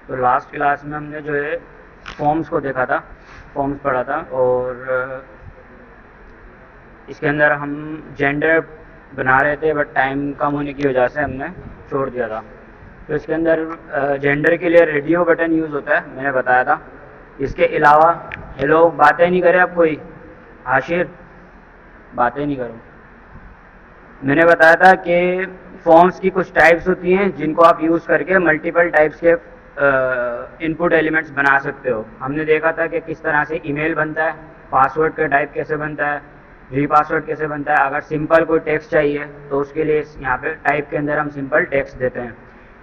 तो last class में हमने जो है फॉर्म्स को देखा था, फॉर्म्स पढ़ा था, और इसके अंदर हम जेंडर बना रहे थे, बट टाइम कम होने की वजह से हमने छोड़ दिया था। तो इसके अंदर जेंडर के लिए रेडियो बटन यूज़ होता है, मैंने बताया था। इसके अलावा हेलो, बातें नहीं करे आप कोई, आशिर बातें नहीं करो। मैंने बताया था कि फॉर्म्स की कुछ टाइप्स होती हैं जिनको आप यूज़ करके मल्टीपल टाइप्स के इनपुट एलिमेंट्स बना सकते हो। हमने देखा था कि किस तरह से ईमेल बनता है, पासवर्ड का टाइप कैसे बनता है, री पासवर्ड कैसे बनता है। अगर सिंपल कोई टेक्स्ट चाहिए तो उसके लिए यहाँ पे टाइप के अंदर हम सिंपल टेक्स्ट देते हैं।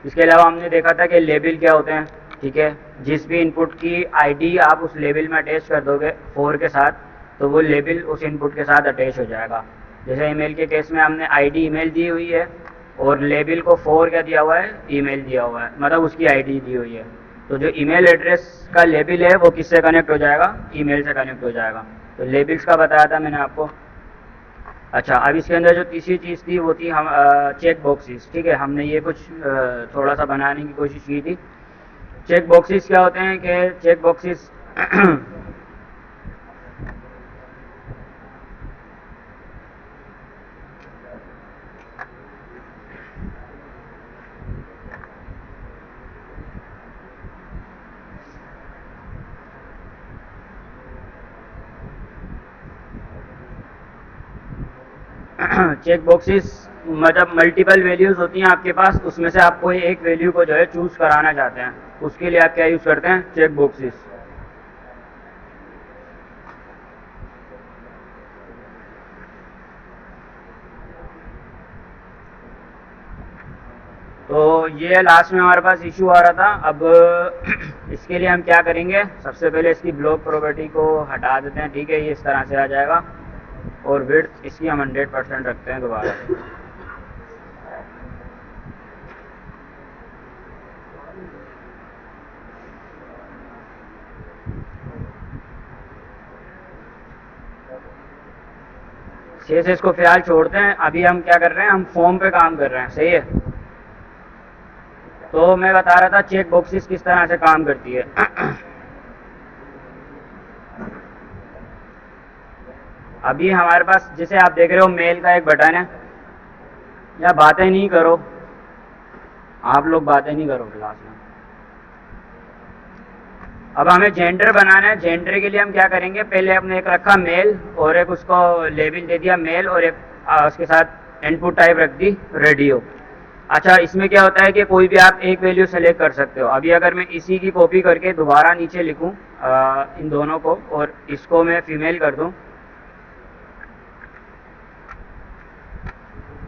इसके अलावा हमने देखा था कि लेबल क्या होते हैं, ठीक है। जिस भी इनपुट की आईडी आप उस लेबल में अटैच कर दोगे 4 के साथ, तो वो लेबल उस इनपुट के साथ अटैच हो जाएगा। जैसे ईमेल के केस में हमने आईडी ईमेल दी हुई है और लेबल को 4 क्या दिया हुआ है, ईमेल दिया हुआ है, मतलब उसकी आईडी दी हुई है। तो जो ईमेल एड्रेस का लेबल है वो किससे कनेक्ट हो जाएगा, ईमेल से कनेक्ट हो जाएगा। तो लेबल्स का बताया था मैंने आपको। अच्छा, अब इसके अंदर जो तीसरी चीज़ थी वो थी हम चेक बॉक्सेस, ठीक है। हमने ये कुछ थोड़ा सा बनाने की कोशिश की थी। चेक बॉक्सेस क्या होते हैं कि चेक बॉक्सेस चेक बॉक्सेस मतलब मल्टीपल वैल्यूज़ होती हैं आपके पास, उसमें से आपको एक वैल्यू को जो है चूज़ कराना चाहते हैं, उसके लिए आप क्या यूज़ करते हैं, चेक बॉक्सेस। तो ये लास्ट में हमारे पास इशू आ रहा था। अब इसके लिए हम क्या करेंगे, सबसे पहले इसकी ब्लॉक प्रॉपर्टी को हटा देते हैं, ठीक है। ये इस तरह से आ जाएगा और विड्थ इसकी हम 100% रखते हैं दोबारा। सीएसएस को फिलहाल छोड़ते हैं, अभी हम क्या कर रहे हैं, हम फॉर्म पे काम कर रहे हैं, सही है। तो मैं बता रहा था चेक बॉक्सेस किस तरह से काम करती है। अभी हमारे पास जैसे आप देख रहे हो मेल का एक बटन है, या बातें नहीं करो, आप लोग बातें नहीं करो क्लास में। अब हमें जेंडर बनाना है। जेंडर के लिए हम क्या करेंगे, पहले हमने एक रखा मेल और एक उसको लेबल दे दिया मेल, और एक उसके साथ इनपुट टाइप रख दी रेडियो। अच्छा, इसमें क्या होता है कि कोई भी आप एक वैल्यू सेलेक्ट कर सकते हो। अभी अगर मैं इसी की कॉपी करके दोबारा नीचे लिखूं इन दोनों को, और इसको मैं फीमेल कर दूं,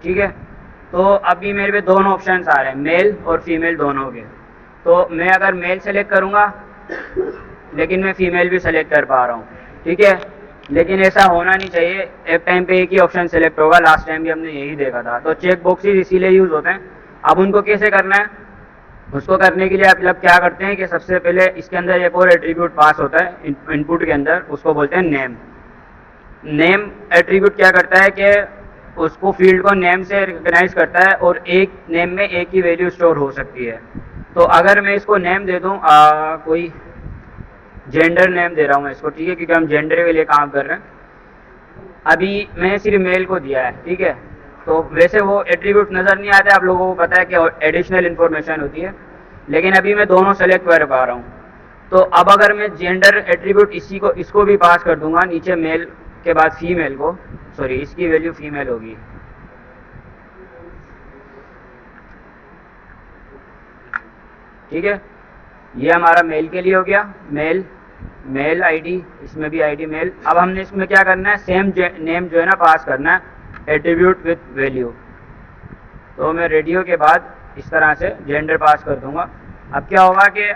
ठीक है। तो अभी मेरे पे दोनों ऑप्शन आ रहे हैं, मेल और फीमेल दोनों के। तो मैं अगर मेल सेलेक्ट करूंगा, लेकिन मैं फीमेल भी सेलेक्ट कर पा रहा हूँ, ठीक है। लेकिन ऐसा होना नहीं चाहिए, एक टाइम पे एक ही ऑप्शन सेलेक्ट होगा। लास्ट टाइम भी हमने यही देखा था। तो चेक बॉक्सेस इसीलिए यूज होते हैं। अब उनको कैसे करना है, उसको करने के लिए आप लोग क्या करते हैं कि सबसे पहले इसके अंदर एक और एट्रीब्यूट पास होता है इनपुट के अंदर, उसको बोलते हैं नेम। नेम एट्रीब्यूट क्या करता है कि उसको फील्ड को नेम से रिकग्नाइज करता है, और एक नेम में एक ही वैल्यू स्टोर हो सकती है। तो अगर मैं इसको नेम दे दूं कोई जेंडर नेम दे रहा हूँ मैं इसको, ठीक है, क्योंकि हम जेंडर के लिए काम कर रहे हैं। अभी मैंने सिर्फ मेल को दिया है, ठीक है। तो वैसे वो एट्रीब्यूट नज़र नहीं आते, आप लोगों को पता है कि एडिशनल इन्फॉर्मेशन होती है, लेकिन अभी मैं दोनों सेलेक्ट कर पा रहा हूँ। तो अब अगर मैं जेंडर एट्रीब्यूट इसी को इसको भी पास कर दूंगा नीचे मेल के बाद फीमेल को, सॉरी इसकी वैल्यू फीमेल होगी, ठीक है। ये हमारा मेल के लिए हो गया, मेल मेल आईडी, इसमें भी आईडी मेल। अब हमने इसमें क्या करना है, सेम नेम जो है ना पास करना है, एट्रीब्यूट विथ वैल्यू। तो मैं रेडियो के बाद इस तरह से जेंडर पास कर दूंगा। अब क्या होगा कि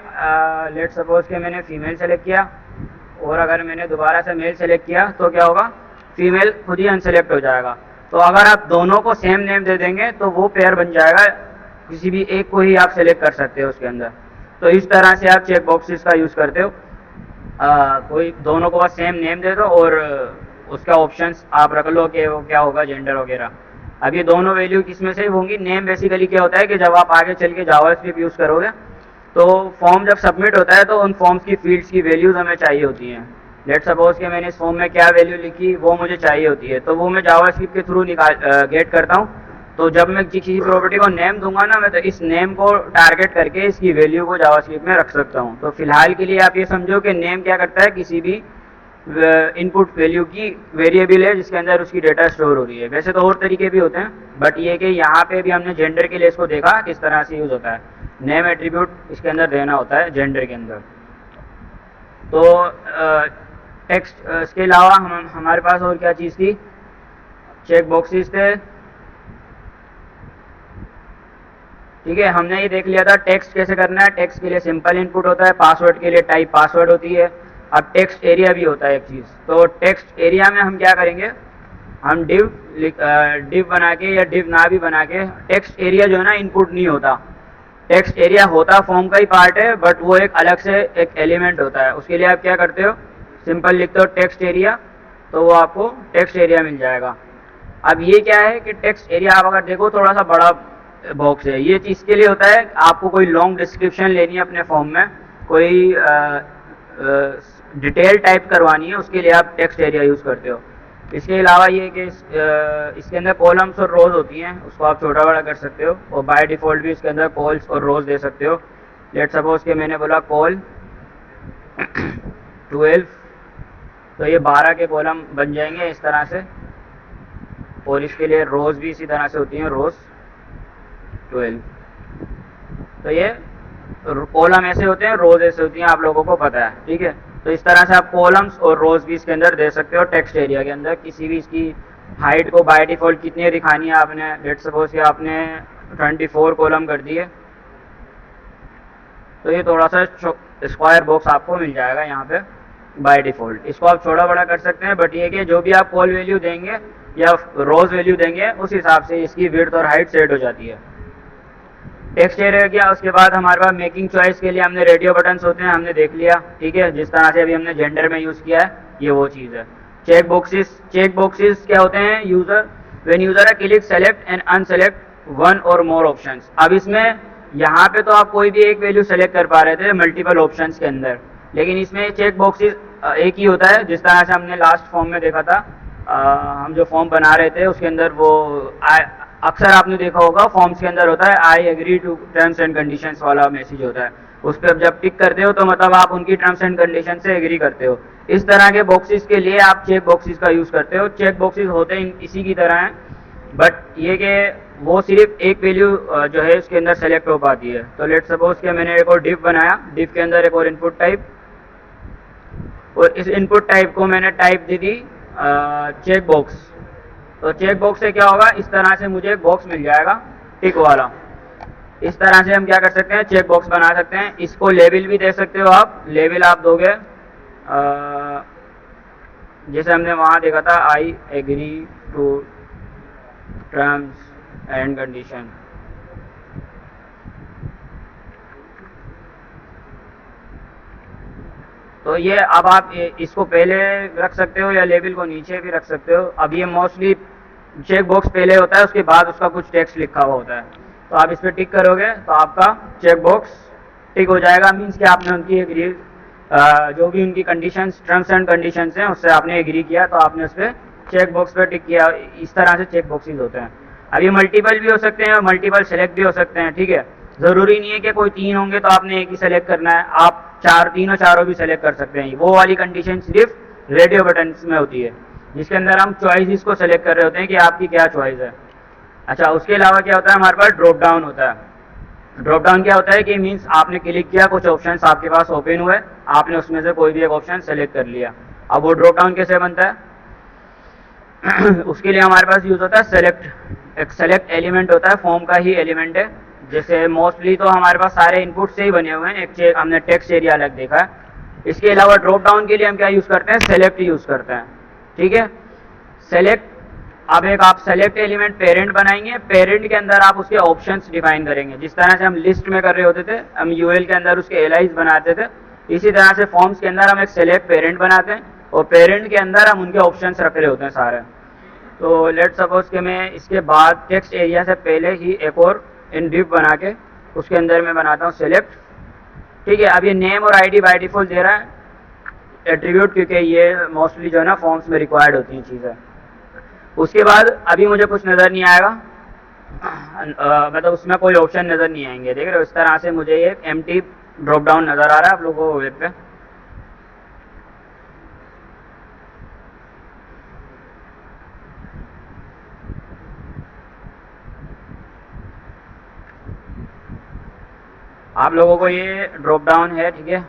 लेट सपोज के मैंने फीमेल सेलेक्ट किया, और अगर मैंने दोबारा से मेल सेलेक्ट किया तो क्या होगा, फीमेल खुद ही अनसेलेक्ट हो जाएगा। तो अगर आप दोनों को सेम नेम दे देंगे तो वो पेयर बन जाएगा, किसी भी एक को ही आप सेलेक्ट कर सकते हो उसके अंदर। तो इस तरह से आप चेक बॉक्सेस का यूज़ करते हो। कोई दोनों को बस सेम नेम दे दो और उसका ऑप्शंस आप रख लो कि वो क्या होगा, जेंडर वगैरह। अब ये दोनों वैल्यू किस में से होंगी, नेम बेसिकली क्या होता है कि जब आप आगे चल के जावास्क्रिप्ट यूज़ करोगे तो फॉर्म जब सबमिट होता है तो उन फॉर्म्स की फील्ड्स की वैल्यूज़ हमें चाहिए होती हैं। लेट सपोज कि मैंने इस फॉर्म में क्या वैल्यू लिखी वो मुझे चाहिए होती है, तो वो मैं जावास्क्रिप्ट के थ्रू गेट करता हूँ। तो जब मैं किसी प्रॉपर्टी को नेम दूंगा ना, मैं तो इस नेम को टारगेट करके इसकी वैल्यू को जावास्क्रिप्ट में रख सकता हूँ। तो फिलहाल के लिए आप ये समझो कि नेम क्या करता है, किसी भी इनपुट वैल्यू की वेरिएबल है जिसके अंदर उसकी डेटा स्टोर हो रही है। वैसे तो और तरीके भी होते हैं, बट ये कि यहाँ पे भी हमने जेंडर के लिए इसको देखा किस तरह से यूज़ होता है। नेम एट्रीब्यूट इसके अंदर देना होता है जेंडर के अंदर। तो टेक्स्ट इसके अलावा हमारे पास और क्या चीज़ थी, चेक बॉक्सेस थे। ठीक है, हमने ये देख लिया था टेक्स्ट कैसे करना है। टेक्स्ट के लिए सिंपल इनपुट होता है, पासवर्ड के लिए टाइप पासवर्ड होती है। अब टेक्स्ट एरिया भी होता है एक चीज़। तो टेक्स्ट एरिया में हम क्या करेंगे, हम डिव बना के या डिव ना भी बना के, टेक्स्ट एरिया जो है ना इनपुट नहीं होता। टेक्स्ट एरिया होता फॉर्म का ही पार्ट है, बट वो एक अलग से एक एलिमेंट होता है। उसके लिए आप क्या करते हो, सिंपल लिखते हो टेक्स्ट एरिया, तो वो आपको टेक्स्ट एरिया मिल जाएगा। अब ये क्या है कि टेक्स्ट एरिया आप अगर देखो थोड़ा सा बड़ा बॉक्स है। ये चीज़ के लिए होता है, आपको कोई लॉन्ग डिस्क्रिप्शन लेनी है अपने फॉर्म में, कोई डिटेल टाइप करवानी है, उसके लिए आप टेक्स्ट एरिया यूज़ करते हो। इसके अलावा ये कि इसके अंदर कॉलम्स और रोज होती हैं, उसको आप छोटा बड़ा कर सकते हो, और बाय डिफ़ॉल्ट भी इसके अंदर कॉल्स और रोज दे सकते हो। लेट सपोज कि मैंने बोला कॉल 12, तो ये 12 के कॉलम बन जाएंगे इस तरह से। और इसके लिए रोज भी इसी तरह से होती हैं, रोज 12। तो ये कॉलम ऐसे होते हैं, रोज ऐसे होती हैं, आप लोगों को पता है। ठीक है, तो इस तरह से आप कॉलम्स और रोज भी इसके अंदर दे सकते हो टेक्स्ट एरिया के अंदर। किसी भी इसकी हाइट को बाय डिफ़ॉल्ट कितनी दिखानी है आपने, लेट सपोज कि आपने 24 कॉलम कर दिए, तो ये थोड़ा सा स्क्वायर बॉक्स आपको मिल जाएगा यहाँ पे बाय डिफ़ॉल्ट। इसको आप छोटा बड़ा कर सकते हैं, बट ये कि जो भी आप कॉल वैल्यू देंगे या रोज वैल्यू देंगे उस हिसाब से इसकी विड्थ और हाइट सेट हो जाती है। टेक्स्ट एरिया किया, उसके बाद हमारे पास मेकिंग चॉइस के लिए हमने रेडियो बटन्स होते हैं, हमने देख लिया। ठीक है, जिस तरह से अभी हमने जेंडर में यूज़ किया है, ये वो चीज़ है। चेक बॉक्सेस क्या होते हैं, when user click select and unselect one और मोर ऑप्शंस। अब इसमें यहाँ पे तो आप कोई भी एक वैल्यू सेलेक्ट कर पा रहे थे मल्टीपल ऑप्शंस के अंदर, लेकिन इसमें चेक बॉक्सेस एक ही होता है। जिस तरह से हमने लास्ट फॉर्म में देखा था, हम जो फॉर्म बना रहे थे उसके अंदर वो अक्सर आपने देखा होगा फॉर्म्स के अंदर होता है I agree to terms and conditions वाला मैसेज होता है। उस पर जब टिक करते हो तो मतलब आप उनकी टर्म्स एंड कंडीशन से एग्री करते हो। इस तरह के बॉक्सेस के लिए आप चेक बॉक्सेस का यूज़ करते हो। चेक बॉक्सेस होते हैं इसी की तरह हैं, बट ये कि वो सिर्फ एक वैल्यू जो है उसके अंदर सेलेक्ट हो पाती है। तो लेट सपोज कि मैंने एक और डिव बनाया, डिव के अंदर एक और इनपुट टाइप, और इस इनपुट टाइप को मैंने टाइप दे दी चेक बॉक्स। तो चेक बॉक्स से क्या होगा, इस तरह से मुझे एक बॉक्स मिल जाएगा टिक वाला। इस तरह से हम क्या कर सकते हैं, चेक बॉक्स बना सकते हैं। इसको लेबल भी दे सकते हो आप। लेबल आप दोगे जैसे हमने वहाँ देखा था, I agree to terms and condition. तो ये अब आप इसको पहले रख सकते हो या लेबल को नीचे भी रख सकते हो। अब ये मोस्टली चेक बॉक्स पहले होता है, उसके बाद उसका कुछ टेक्स्ट लिखा हुआ होता है। तो आप इस पर टिक करोगे तो आपका चेक बॉक्स टिक हो जाएगा। मीन्स कि आपने उनकी एग्री, जो भी उनकी कंडीशंस, टर्म्स एंड कंडीशंस हैं उससे आपने एग्री किया, तो आपने उस पर चेक बॉक्स पर टिक किया। इस तरह से चेक बॉक्सेस होते हैं। अब ये मल्टीपल भी हो सकते हैं और मल्टीपल सेलेक्ट भी हो सकते हैं। ठीक है, ज़रूरी नहीं है कि कोई 3 होंगे तो आपने एक ही सेलेक्ट करना है, आप तीनों चारों भी सेलेक्ट कर सकते हैं। वो वाली कंडीशन सिर्फ रेडियो बटन्स में होती है, जिसके अंदर हम चॉइसेस को सेलेक्ट कर रहे होते हैं कि आपकी क्या चॉइस है। अच्छा, उसके अलावा क्या होता है, हमारे पास ड्रॉप डाउन होता है। ड्रॉप डाउन क्या होता है कि मीन्स आपने क्लिक किया, कुछ ऑप्शंस आपके पास ओपन हुए, आपने उसमें से कोई भी एक ऑप्शन सेलेक्ट कर लिया। अब वो ड्रॉप डाउन कैसे बनता है उसके लिए हमारे पास यूज होता है सेलेक्ट। एक सेलेक्ट एलिमेंट होता है, फॉर्म का ही एलिमेंट है। जैसे मोस्टली तो हमारे पास सारे इनपुट से ही बने हुए हैं। एक हमने टेक्स्ट एरिया अलग देखा है। इसके अलावा ड्रॉप डाउन के लिए हम क्या यूज़ करते हैं, सेलेक्ट यूज़ करते हैं। ठीक है, सेलेक्ट। अब एक आप सेलेक्ट एलिमेंट पेरेंट बनाएंगे, पेरेंट के अंदर आप उसके ऑप्शंस डिफाइन करेंगे। जिस तरह से हम लिस्ट में कर रहे होते थे, हम यूएल के अंदर उसके एलाइज बनाते थे, इसी तरह से फॉर्म्स के अंदर हम एक सेलेक्ट पेरेंट बनाते हैं और पेरेंट के अंदर हम उनके ऑप्शंस रख रहे होते हैं सारे। तो लेट सपोज कि मैं इसके बाद टेक्स्ट एरिया से पहले ही एक और इन डिव बना के उसके अंदर मैं बनाता हूँ सेलेक्ट ठीक है, अब ये नेम और आईडी बाय डिफॉल्ट दे रहा है एट्रीब्यूट, क्योंकि ये मोस्टली जो है ना फॉर्म्स में रिक्वायर्ड होती हैं चीज़ें। उसके बाद अभी मुझे कुछ नज़र नहीं आएगा, मतलब उसमें कोई ऑप्शन नज़र नहीं आएंगे, देख रहे हो। इस तरह से मुझे ये एम्प्टी ड्रॉप डाउन नज़र आ रहा है आप लोगों को वेब पे। आप लोगों को ये ड्रॉप डाउन है, ठीक है,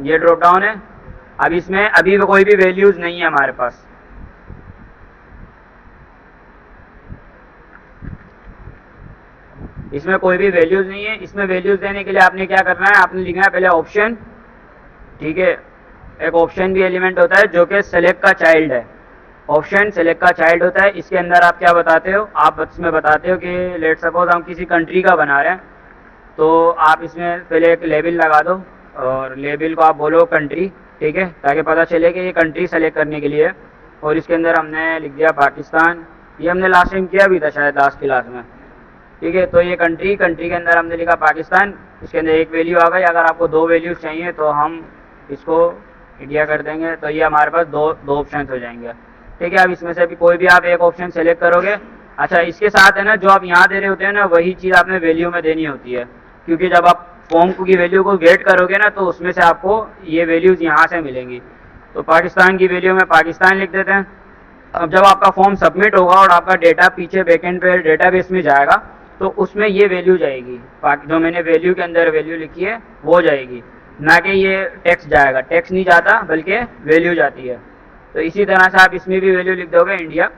ये ड्रॉप डाउन है। अब इसमें अभी कोई भी वैल्यूज नहीं है हमारे पास, इसमें कोई भी वैल्यूज नहीं है। इसमें वैल्यूज देने के लिए आपने क्या करना है, आपने लिखना है पहले ऑप्शन, ठीक है। एक ऑप्शन भी एलिमेंट होता है जो कि सेलेक्ट का चाइल्ड है। ऑप्शन सेलेक्ट का चाइल्ड होता है। इसके अंदर आप क्या बताते हो, आप इसमें बताते हो कि लेट सपोज हम किसी कंट्री का बना रहे हैं, तो आप इसमें पहले एक लेबल लगा दो और लेबल को आप बोलो कंट्री, ठीक है, ताकि पता चले कि ये कंट्री सेलेक्ट करने के लिए है। और इसके अंदर हमने लिख दिया पाकिस्तान, ये हमने लास्ट टाइम किया भी था शायद लास्ट क्लास में, ठीक है। तो ये कंट्री के अंदर हमने लिखा पाकिस्तान, इसके अंदर एक वैल्यू आ गई। अगर आपको दो वैल्यूज चाहिए तो हम इसको इंडिया कर देंगे, तो ये हमारे पास दो ऑप्शन हो जाएंगे, ठीक है। अब इसमें से भी कोई भी आप एक ऑप्शन सेलेक्ट करोगे। अच्छा, इसके साथ है ना जो आप यहाँ दे रहे होते हैं ना, वही चीज़ आपने वैल्यू में देनी होती है, क्योंकि जब आप फॉर्म की वैल्यू को गेट करोगे ना, तो उसमें से आपको ये वैल्यूज़ यहाँ से मिलेंगी। तो पाकिस्तान की वैल्यू में पाकिस्तान लिख देते हैं। अब जब आपका फॉर्म सबमिट होगा और आपका डेटा पीछे बैकएंड पे डेटाबेस में जाएगा, तो उसमें ये वैल्यू जाएगी, जो मैंने वैल्यू के अंदर वैल्यू लिखी है वो जाएगी, ना कि ये टेक्स्ट जाएगा। टेक्स्ट नहीं जाता बल्कि वैल्यू जाती है। तो इसी तरह से आप इसमें भी वैल्यू लिख दोगे इंडिया,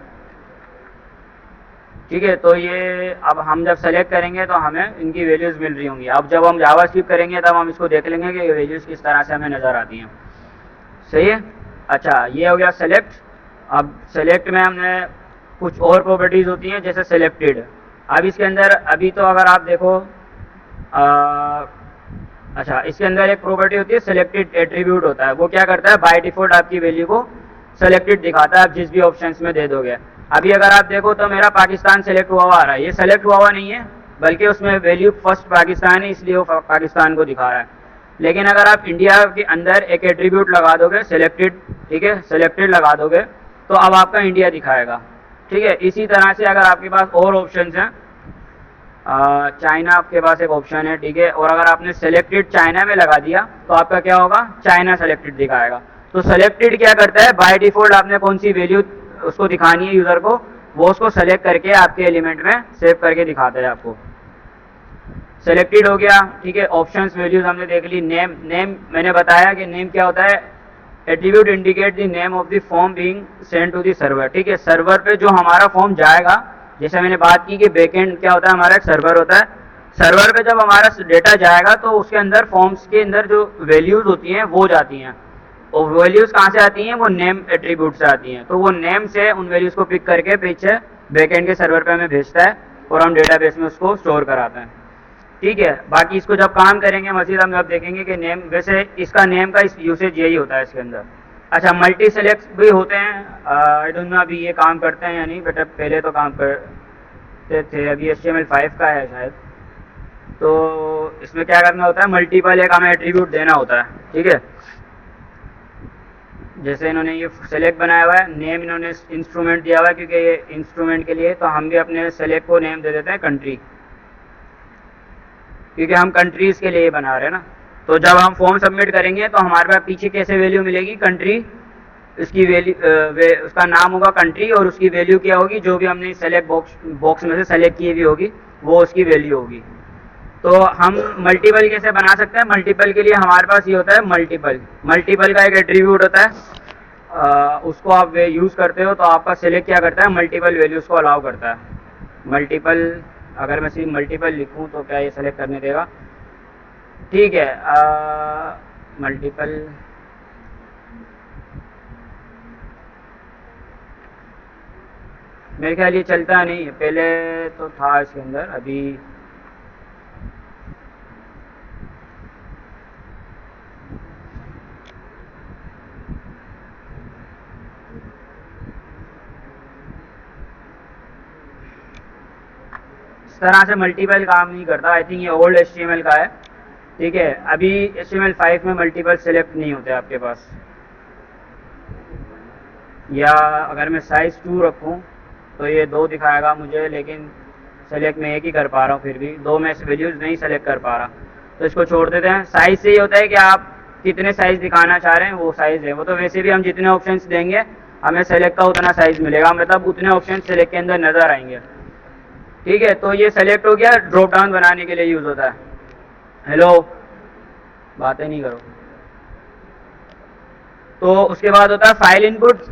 ठीक है। तो ये अब हम जब सेलेक्ट करेंगे तो हमें इनकी वैल्यूज़ मिल रही होंगी। अब जब हम जावास्क्रिप्ट करेंगे तब हम इसको देख लेंगे कि वैल्यूज़ किस तरह से हमें नज़र आती हैं, सही है। अच्छा, ये हो गया सेलेक्ट। अब सेलेक्ट में हमने कुछ और प्रॉपर्टीज़ होती हैं जैसे सेलेक्टेड। अब इसके अंदर अभी तो अगर आप देखो, अच्छा, इसके अंदर एक प्रॉपर्टी होती है सेलेक्टेड एट्रीब्यूट होता है। वो क्या करता है, बाय डिफॉल्ट आपकी वैल्यू को सेलेक्टेड दिखाता है, आप जिस भी ऑप्शंस में दे दोगे। अभी अगर आप देखो तो मेरा पाकिस्तान सेलेक्ट हुआ हुआ आ रहा है, ये सेलेक्ट हुआ हुआ नहीं है, बल्कि उसमें वैल्यू फर्स्ट पाकिस्तान है, इसलिए वो पाकिस्तान को दिखा रहा है। लेकिन अगर आप इंडिया के अंदर एक एट्रीब्यूट लगा दोगे सेलेक्टेड, ठीक है, सेलेक्टेड लगा दोगे, तो अब आपका इंडिया दिखाएगा, ठीक है। इसी तरह से अगर आपके पास और ऑप्शन हैं, चाइना आपके पास एक ऑप्शन है, ठीक है, और अगर आपने सेलेक्टेड चाइना में लगा दिया तो आपका क्या होगा, चाइना सेलेक्टेड दिखाएगा। तो सेलेक्टेड क्या करता है, बाय डिफॉल्ट आपने कौन सी वैल्यू उसको दिखानी है यूज़र को, वो उसको सेलेक्ट करके आपके एलिमेंट में सेव करके दिखाता है आपको। सेलेक्टेड हो गया, ठीक है। ऑप्शंस वैल्यूज हमने देख ली। नेम, नेम मैंने बताया कि नेम क्या होता है, attribute indicate the name of the form being send to the server, ठीक है। सर्वर पे जो हमारा फॉर्म जाएगा, जैसे मैंने बात की कि बैकएंड क्या होता है, हमारा एक सर्वर होता है। सर्वर पे जब हमारा डेटा जाएगा तो उसके अंदर फॉर्म्स के अंदर जो वैल्यूज होती हैं वो जाती हैं, और वैल्यूज कहाँ से आती हैं, वो नेम एट्रीब्यूट से आती हैं। तो वो नेम से उन वैल्यूज को पिक करके पीछे बैकएंड के सर्वर पे हमें भेजता है और हम डेटाबेस में उसको स्टोर कराते हैं, ठीक है। बाकी इसको जब काम करेंगे मजीद हम जब देखेंगे कि नेम, वैसे इसका नेम का इस यूसेज यही होता है इसके अंदर। अच्छा, मल्टी सेलेक्ट भी होते हैं, आई डोंट नो अभी ये काम करते हैं या नहीं, बट पहले तो काम करते थे, अभी HTML5 का है शायद। तो इसमें क्या करना होता है, मल्टीपल एक हमें एट्रीब्यूट देना होता है, ठीक है। जैसे इन्होंने ये सेलेक्ट बनाया हुआ है, नेम इन्होंने इंस्ट्रूमेंट दिया हुआ है क्योंकि ये इंस्ट्रूमेंट के लिए, तो हम भी अपने सेलेक्ट को नेम दे देते हैं कंट्री, क्योंकि हम कंट्रीज़ के लिए बना रहे हैं ना। तो जब हम फॉर्म सबमिट करेंगे तो हमारे पास पीछे कैसे वैल्यू मिलेगी, कंट्री, उसकी वैल्यू, उसका नाम होगा कंट्री, और उसकी वैल्यू क्या होगी, जो भी हमने सेलेक्ट बॉक्स में से सेलेक्ट की हुई होगी वो उसकी वैल्यू होगी। तो हम मल्टीपल कैसे बना सकते हैं, मल्टीपल के लिए हमारे पास ये होता है मल्टीपल, मल्टीपल का एक एट्रीब्यूट होता है, उसको आप यूज़ करते हो तो आपका सेलेक्ट क्या करता है, मल्टीपल वैल्यूज़ को अलाउ करता है। मल्टीपल, अगर मैं सिर्फ मल्टीपल लिखूं तो क्या ये सेलेक्ट करने देगा, ठीक है। मल्टीपल, मेरे ख्याल ये चलता नहीं है, पहले तो था इसके अंदर, अभी तरह से मल्टीपल काम नहीं करता। आई थिंक ये ओल्ड HTML का है, ठीक है। अभी HTML5 में मल्टीपल सेलेक्ट नहीं होते आपके पास। या अगर मैं साइज़ 2 रखूं तो ये 2 दिखाएगा मुझे, लेकिन सेलेक्ट मैं एक ही कर पा रहा हूँ, फिर भी 2 में से वैल्यूज़ नहीं सेलेक्ट कर पा रहा, तो इसको छोड़ देते हैं। साइज़ से ये होता है कि आप कितने साइज़ दिखाना चाह रहे हैं वो साइज़ है। वो तो वैसे भी हम जितने ऑप्शंस देंगे हमें सेलेक्ट का उतना साइज़ मिलेगा, मतलब उतने ऑप्शन सेलेक्ट के अंदर नज़र आएंगे, ठीक है। तो ये सेलेक्ट हो गया, ड्रॉप डाउन बनाने के लिए यूज़ होता है। हेलो, बातें नहीं करो। तो उसके बाद होता है फाइल इनपुट।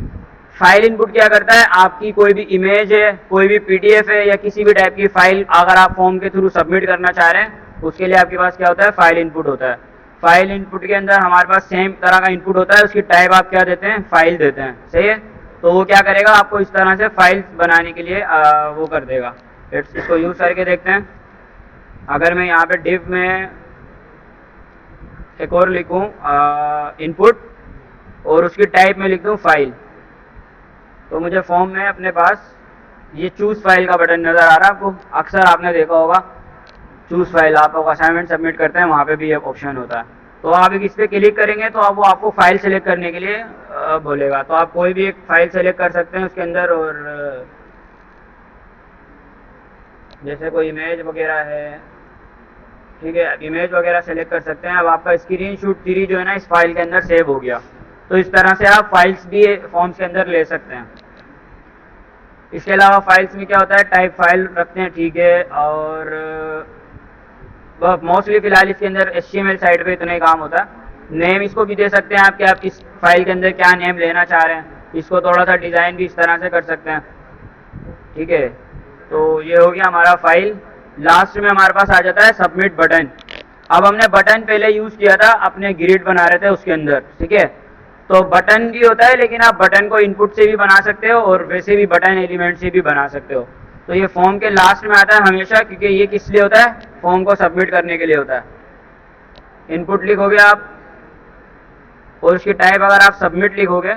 फाइल इनपुट क्या करता है, आपकी कोई भी इमेज है, कोई भी PDF है या किसी भी टाइप की फाइल अगर आप फॉर्म के थ्रू सबमिट करना चाह रहे हैं, उसके लिए आपके पास क्या होता है, फाइल इनपुट होता है। फाइल इनपुट के अंदर हमारे पास सेम तरह का इनपुट होता है, उसकी टाइप आप क्या देते हैं, फाइल देते हैं, सही है। तो वो क्या करेगा, आपको इस तरह से फाइल्स बनाने के लिए वो कर देगा। इसको यूज़ करके देखते हैं। अगर मैं यहाँ पे डिव में एक और लिखूँ इनपुट और उसकी टाइप में लिख दूँ फाइल, तो मुझे फॉर्म में अपने पास ये चूज़ फाइल का बटन नज़र आ रहा है आपको। अक्सर आपने देखा होगा चूज़ फाइल, आप असाइनमेंट सबमिट करते हैं वहाँ पे भी एक ऑप्शन होता है। तो आप इस पर क्लिक करेंगे तो अब वो आपको फाइल सेलेक्ट करने के लिए बोलेगा। तो आप कोई भी एक फाइल सेलेक्ट कर सकते हैं उसके अंदर, और जैसे कोई इमेज वगैरह है, ठीक है, इमेज वगैरह सेलेक्ट कर सकते हैं। अब आपका स्क्रीनशॉट 3 जो है ना इस फाइल के अंदर सेव हो गया। तो इस तरह से आप फाइल्स भी फॉर्म्स के अंदर ले सकते हैं। इसके अलावा फाइल्स में क्या होता है, टाइप फाइल रखते हैं, ठीक है। और मोस्टली फिलहाल इसके अंदर HTML साइड पे इतना ही काम होता है। नेम इसको भी दे सकते हैं आप कि आप इस फाइल के अंदर क्या नेम लेना चाह रहे हैं। इसको थोड़ा सा डिज़ाइन भी इस तरह से कर सकते हैं, ठीक है। तो ये हो गया हमारा फाइल। लास्ट में हमारे पास आ जाता है सबमिट बटन। अब हमने बटन पहले यूज़ किया था, अपने ग्रिड बना रहे थे उसके अंदर, ठीक है। तो बटन भी होता है, लेकिन आप बटन को इनपुट से भी बना सकते हो और वैसे भी बटन एलिमेंट से भी बना सकते हो। तो ये फॉर्म के लास्ट में आता है हमेशा, क्योंकि ये किस लिए होता है, फॉर्म को सबमिट करने के लिए होता है। इनपुट लिखोगे आप और उसकी टाइप अगर आप सबमिट लिखोगे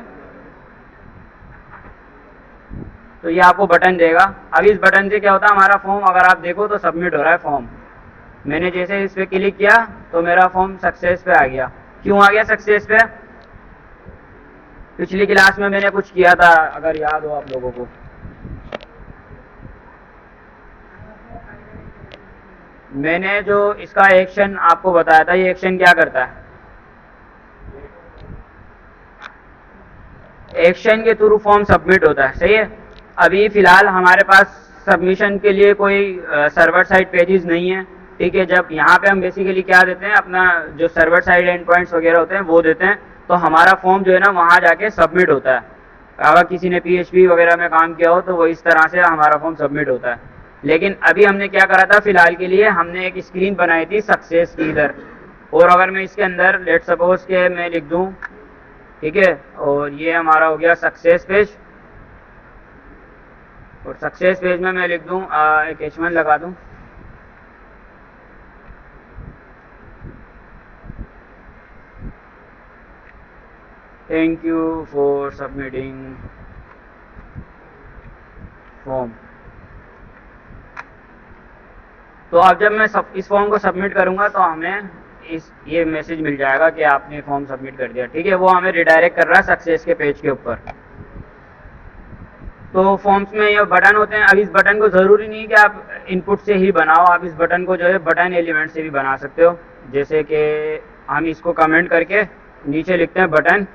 तो ये आपको बटन देगा। अब इस बटन से क्या होता है, हमारा फॉर्म अगर आप देखो तो सबमिट हो रहा है फॉर्म। मैंने जैसे इस पर क्लिक किया तो मेरा फॉर्म सक्सेस पे आ गया। क्यों आ गया सक्सेस पे, पिछली क्लास में मैंने कुछ किया था, अगर याद हो आप लोगों को। मैंने जो इसका एक्शन आपको बताया था, ये एक्शन क्या करता है, एक्शन के थ्रू फॉर्म सबमिट होता है, सही है। अभी फिलहाल हमारे पास सबमिशन के लिए कोई सर्वर साइड पेजेस नहीं है, ठीक है। जब यहाँ पे हम बेसिकली क्या देते हैं, अपना जो सर्वर साइड एंड पॉइंट्स वगैरह होते हैं वो देते हैं, तो हमारा फॉर्म जो है ना वहाँ जाके सबमिट होता है। अगर किसी ने PHP वगैरह में काम किया हो तो वो इस तरह से हमारा फॉर्म सबमिट होता है। लेकिन अभी हमने क्या करा था, फिलहाल के लिए हमने एक स्क्रीन बनाई थी सक्सेस की इधर, और अगर मैं इसके अंदर लेट सपोज के मैं लिख दूँ, ठीक है, और ये हमारा हो गया सक्सेस पेज, और सक्सेस पेज में मैं लिख दूँ एक H1 लगा दूँ, thank you for submitting form. तो अब जब मैं इस फॉर्म को सबमिट करूंगा तो हमें ये मैसेज मिल जाएगा कि आपने फॉर्म सबमिट कर दिया, ठीक है। वो हमें रिडायरेक्ट कर रहा है सक्सेस के पेज के ऊपर। तो फॉर्म्स में ये बटन होते हैं। अब इस बटन को ज़रूरी नहीं कि आप इनपुट से ही बनाओ, आप इस बटन को जो है बटन एलिमेंट से भी बना सकते हो। जैसे कि हम इसको कमेंट करके नीचे लिखते हैं बटन,